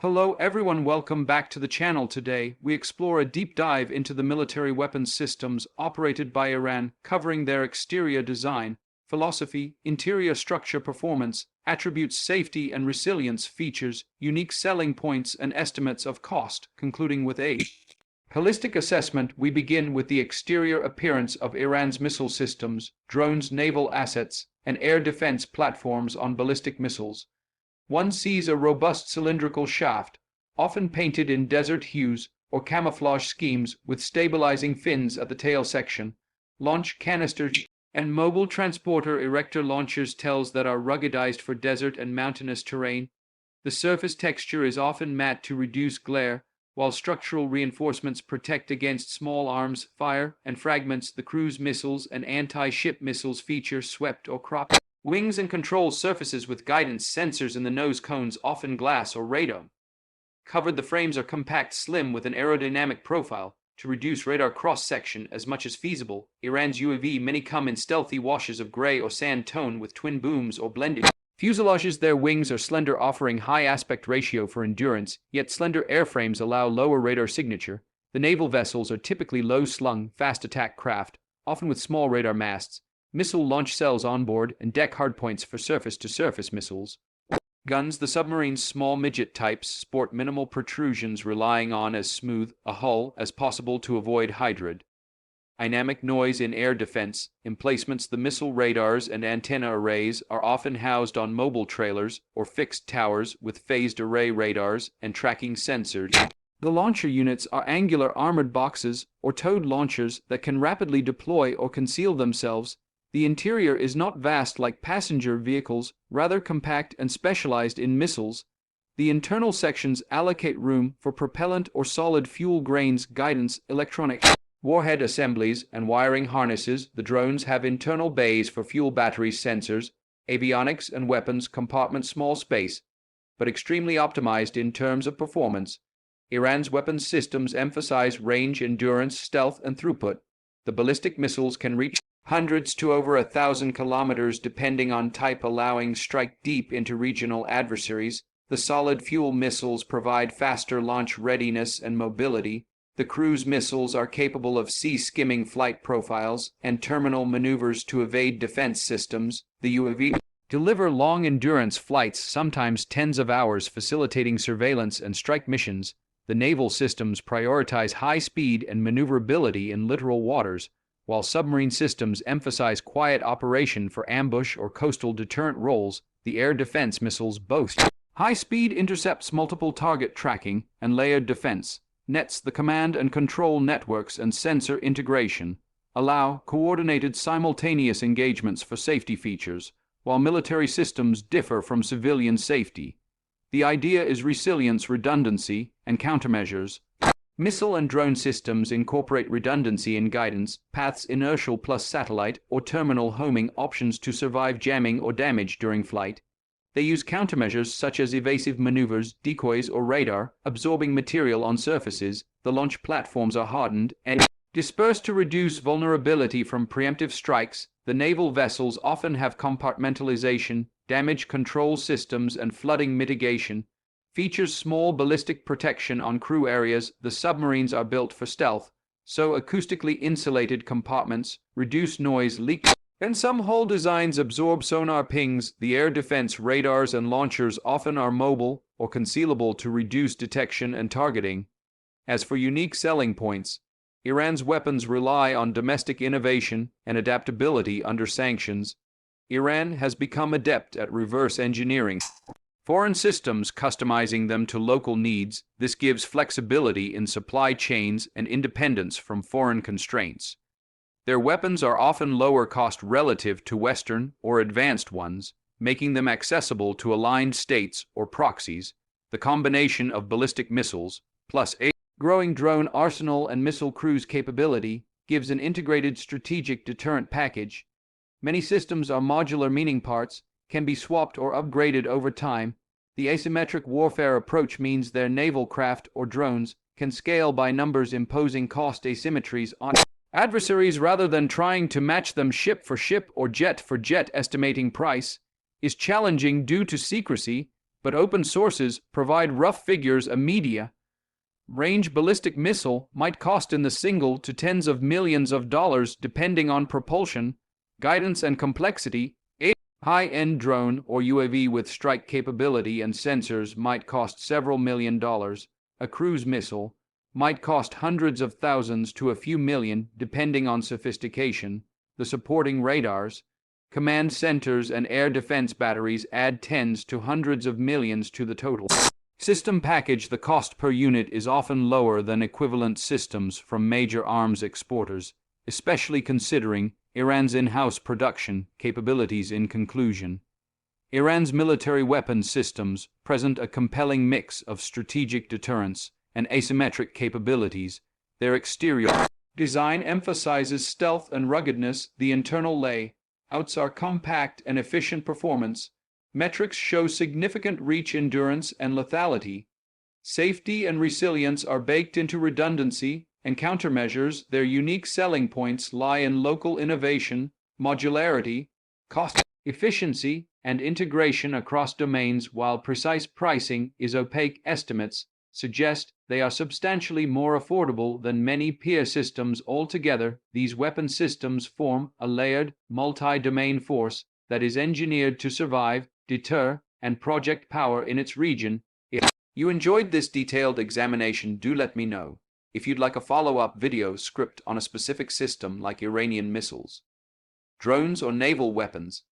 Hello everyone, welcome back to the channel. Today, we explore a deep dive into the military weapons systems operated by Iran, covering their exterior design, philosophy, interior structure, performance, attributes, safety and resilience, features, unique selling points and estimates of cost, concluding with a holistic assessment. We begin with the exterior appearance of Iran's missile systems, drones, naval assets, and air defense platforms on ballistic missiles. One sees a robust cylindrical shaft, often painted in desert hues or camouflage schemes with stabilizing fins at the tail section, launch canisters, and mobile transporter erector launchers tells that are ruggedized for desert and mountainous terrain. The surface texture is often matte to reduce glare, while structural reinforcements protect against small arms fire and fragments. The cruise missiles and anti-ship missiles feature swept or cropped wings and control surfaces with guidance sensors in the nose cones, often glass or radar covered. The frames are compact, slim, with an aerodynamic profile to reduce radar cross-section as much as feasible. Iran's UAV many come in stealthy washes of gray or sand tone with twin booms or blended fuselages. Their wings are slender, offering high aspect ratio for endurance, yet slender airframes allow lower radar signature. The naval vessels are typically low-slung, fast-attack craft, often with small radar masts, missile launch cells on board, and deck hardpoints for surface-to-surface missiles. Guns. The submarine's small midget types sport minimal protrusions, relying on as smooth a hull as possible to avoid hydrodynamic noise in air defense emplacements. The missile radars and antenna arrays are often housed on mobile trailers or fixed towers with phased array radars and tracking sensors. The launcher units are angular armored boxes or towed launchers that can rapidly deploy or conceal themselves. The interior is not vast like passenger vehicles, rather compact and specialized in missiles. The internal sections allocate room for propellant or solid fuel grains, guidance, electronic warhead assemblies, and wiring harnesses. The drones have internal bays for fuel, batteries, sensors, avionics, and weapons compartments. Small space, but extremely optimized in terms of performance. Iran's weapons systems emphasize range, endurance, stealth, and throughput. The ballistic missiles can reach hundreds to over 1,000 kilometers depending on type, allowing strike deep into regional adversaries. The solid fuel missiles provide faster launch readiness and mobility. The cruise missiles are capable of sea-skimming flight profiles and terminal maneuvers to evade defense systems. The UAV deliver long endurance flights, sometimes tens of hours, facilitating surveillance and strike missions. The naval systems prioritize high speed and maneuverability in littoral waters, while submarine systems emphasize quiet operation for ambush or coastal deterrent roles. The air defense missiles boast high-speed intercepts, multiple target tracking, and layered defense nets. The command and control networks and sensor integration allow coordinated simultaneous engagements for safety features, while military systems differ from civilian safety. The idea is resilience, redundancy, and countermeasures. Missile and drone systems incorporate redundancy in guidance paths, inertial plus satellite or terminal homing options to survive jamming or damage during flight. They use countermeasures such as evasive maneuvers, decoys, or radar absorbing material on surfaces. The launch platforms are hardened and dispersed to reduce vulnerability from preemptive strikes. The naval vessels often have compartmentalization, damage control systems, and flooding mitigation. Features small ballistic protection on crew areas. The submarines are built for stealth, so acoustically insulated compartments reduce noise leaks, and some hull designs absorb sonar pings. The air defense radars and launchers often are mobile or concealable to reduce detection and targeting. As for unique selling points, Iran's weapons rely on domestic innovation and adaptability under sanctions. Iran has become adept at reverse engineering foreign systems, customizing them to local needs. This gives flexibility in supply chains and independence from foreign constraints. Their weapons are often lower cost relative to Western or advanced ones, making them accessible to aligned states or proxies. The combination of ballistic missiles, plus a growing drone arsenal and missile cruise capability, gives an integrated strategic deterrent package. Many systems are modular, meaning parts can be swapped or upgraded over time. The asymmetric warfare approach means their naval craft or drones can scale by numbers, imposing cost asymmetries on adversaries rather than trying to match them ship for ship or jet for jet. Estimating price is challenging due to secrecy but open sources provide rough figures. A medium-range ballistic missile might cost in the single to tens of millions of dollars depending on propulsion, guidance, and complexity. A high-end drone or UAV with strike capability and sensors might cost several $1,000,000. A cruise missile might cost hundreds of thousands to a few million depending on sophistication. The supporting radars, command centers, and air defense batteries add tens to hundreds of millions to the total system package. The cost per unit is often lower than equivalent systems from major arms exporters, especially considering Iran's in-house production capabilities. In conclusion, Iran's military weapons systems present a compelling mix of strategic deterrence and asymmetric capabilities. Their exterior design emphasizes stealth and ruggedness. The internal layouts are compact and efficient. Performance metrics show significant reach, endurance, and lethality. Safety and resilience are baked into redundancy and countermeasures. Their unique selling points lie in local innovation, modularity, cost efficiency, and integration across domains. While precise pricing is opaque, estimates suggest they are substantially more affordable than many peer systems. Altogether, these weapon systems form a layered, multi-domain force that is engineered to survive, deter, and project power in its region. If you enjoyed this detailed examination, do let me know. If you'd like a follow-up video script on a specific system like Iranian missiles, drones, or naval weapons,